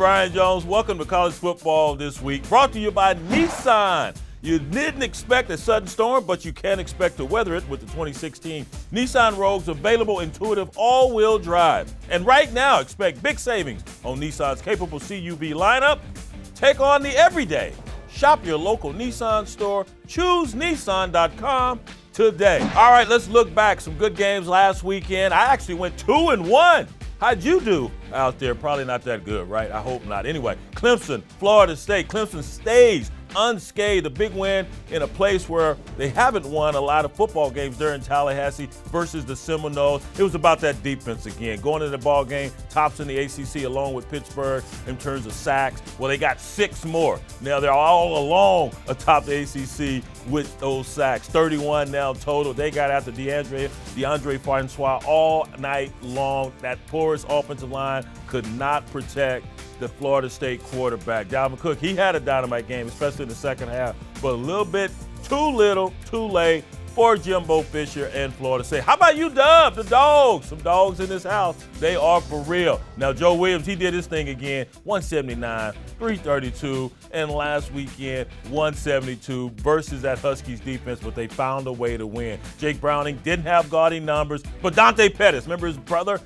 Brian Jones. Welcome to College Football This Week, brought to you by Nissan. You didn't expect a sudden storm, but you can expect to weather it with the 2016 Nissan Rogue's available intuitive all-wheel drive. And right now, expect big savings on Nissan's capable CUV lineup. Take on the everyday. Shop your local Nissan store. Choose Nissan.com today. All right, let's look back. Some good games last weekend. I actually went 2-1. How'd you do out there? Probably not that good, right? I hope not. Anyway, Clemson, Florida State. Clemson stays unscathed. A big win in a place where they haven't won a lot of football games there in Tallahassee versus the Seminoles. It was about that defense again. Going into the ball game, tops in the ACC along with Pittsburgh in terms of sacks. Well, they got 6 more. Now they're all along atop the ACC with those sacks. 31 now total. They got after DeAndre Francois all night long. That porous offensive line could not protect the Florida State quarterback. Dalvin Cook, he had a dynamite game, especially in the second half, but a little bit too little, too late for Jimbo Fisher and Florida State. How about you, Dub, the dogs? Some dogs in this house. They are for real. Now, Joe Williams, he did his thing again, 179, 332, and last weekend, 172 versus that Huskies defense, but they found a way to win. Jake Browning didn't have gaudy numbers, but Dante Pettis, remember his brother?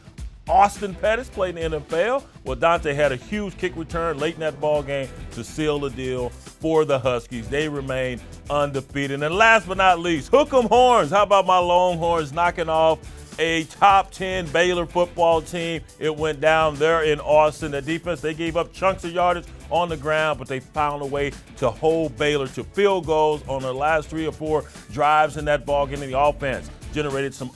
Austin Pettis played in the NFL. Well, Dante had a huge kick return late in that ball game to seal the deal for the Huskies. They remain undefeated. And last but not least, hook 'em horns. How about my Longhorns knocking off a top 10 Baylor football team? It went down there in Austin. The defense, they gave up chunks of yardage on the ground, but they found a way to hold Baylor to field goals on their last 3 or 4 drives in that ball game. The offense generated some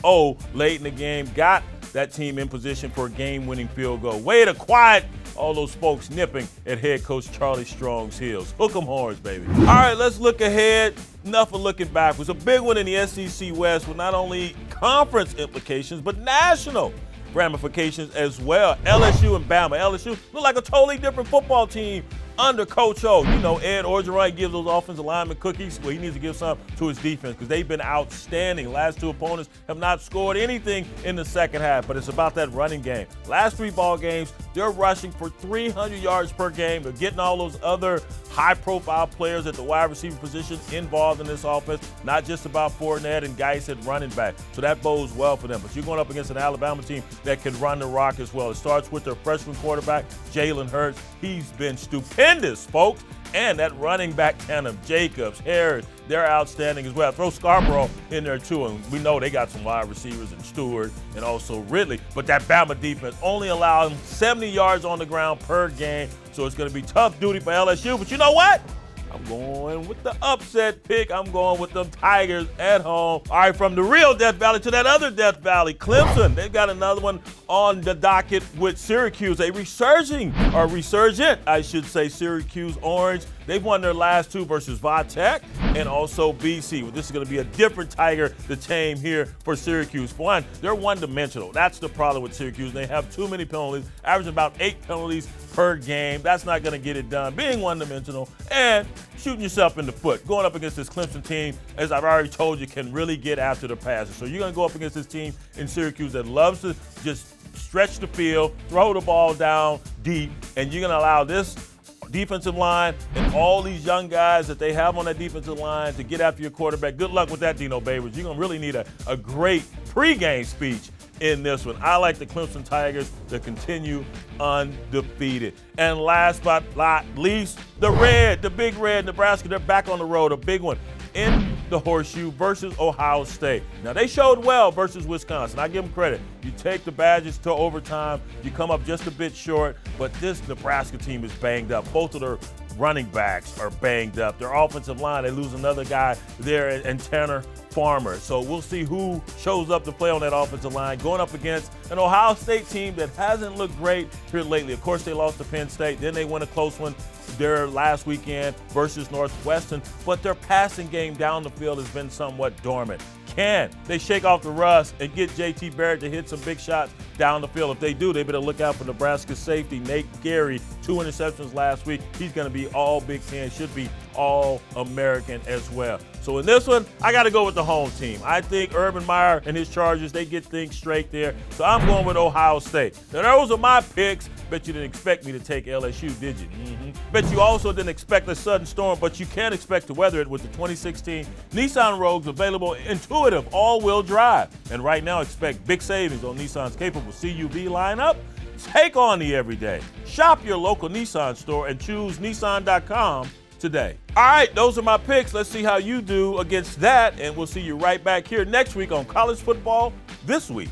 late in the game, got that team in position for a game-winning field goal. Way to quiet all those folks nipping at head coach Charlie Strong's heels. Hook 'em horns, baby. All right, let's look ahead. Enough of looking backwards. A big one in the SEC West with not only conference implications, but national ramifications as well. LSU and Bama. LSU look like a totally different football team under Coach O. You know, Ed Orgeron gives those offensive linemen cookies. Well, he needs to give some to his defense because they've been outstanding. Last 2 opponents have not scored anything in the second half, but it's about that running game. Last 3 ball games, they're rushing for 300 yards per game. They're getting all those other high-profile players at the wide receiver position involved in this offense, not just about Fournette and Geis at running back. So that bodes well for them. But you're going up against an Alabama team that can run the rock as well. It starts with their freshman quarterback, Jalen Hurts. He's been stupendous, folks. And that running back tandem, Jacobs, Harris, they're outstanding as well. Throw Scarborough in there too, and we know they got some wide receivers in Stewart and also Ridley. But that Bama defense only allowing 70 yards on the ground per game, so it's going to be tough duty for LSU. But you know what? I'm going with the upset pick. I'm going with them Tigers at home. All right, from the real Death Valley to that other Death Valley, Clemson. They've got another one on the docket with Syracuse, a resurgent, I should say, Syracuse Orange. They've won their last 2 versus Vatech and also BC. Well, this is going to be a different tiger to tame here for Syracuse. For one, they're one-dimensional. That's the problem with Syracuse. They have too many penalties, averaging about 8 penalties per game. That's not going to get it done. Being one-dimensional and shooting yourself in the foot. Going up against this Clemson team, as I've already told you, can really get after the passes. So you're going to go up against this team in Syracuse that loves to just stretch the field, throw the ball down deep, and you're going to allow this defensive line and all these young guys that they have on that defensive line to get after your quarterback. Good luck with that, Dino Babers. You're going to really need a great pregame speech in this one. I like the Clemson Tigers to continue undefeated. And last but not least, the Big Red, Nebraska. They're back on the road, a big one in the Horseshoe versus Ohio State. Now, they showed well versus Wisconsin. I give them credit. You take the Badgers to overtime. You come up just a bit short, but this Nebraska team is banged up. Both of their running backs are banged up. Their offensive line, they lose another guy there and Tanner Farmer. So we'll see who shows up to play on that offensive line going up against an Ohio State team that hasn't looked great here lately. Of course, they lost to Penn State. Then they won a close one there last weekend versus Northwestern, but their passing game down the field has been somewhat dormant. Can they shake off the rust and get J.T. Barrett to hit some big shots down the field? If they do, they better look out for Nebraska safety Nate Gary. 2 interceptions last week. He's going to be all Big Ten, should be all American as well. So in this one, I got to go with the home team. I think Urban Meyer and his Chargers, they get things straight there. So I'm going with Ohio State. Now, those are my picks. Bet you didn't expect me to take LSU, did you? Bet you also didn't expect a sudden storm, but you can expect to weather it with the 2016 Nissan Rogues, available intuitive all-wheel drive. And right now, expect big savings on Nissan's capable CUV lineup. Take on the everyday. Shop your local Nissan store and choose Nissan.com today. All right, those are my picks. Let's see how you do against that, and we'll see you right back here next week on College Football This Week.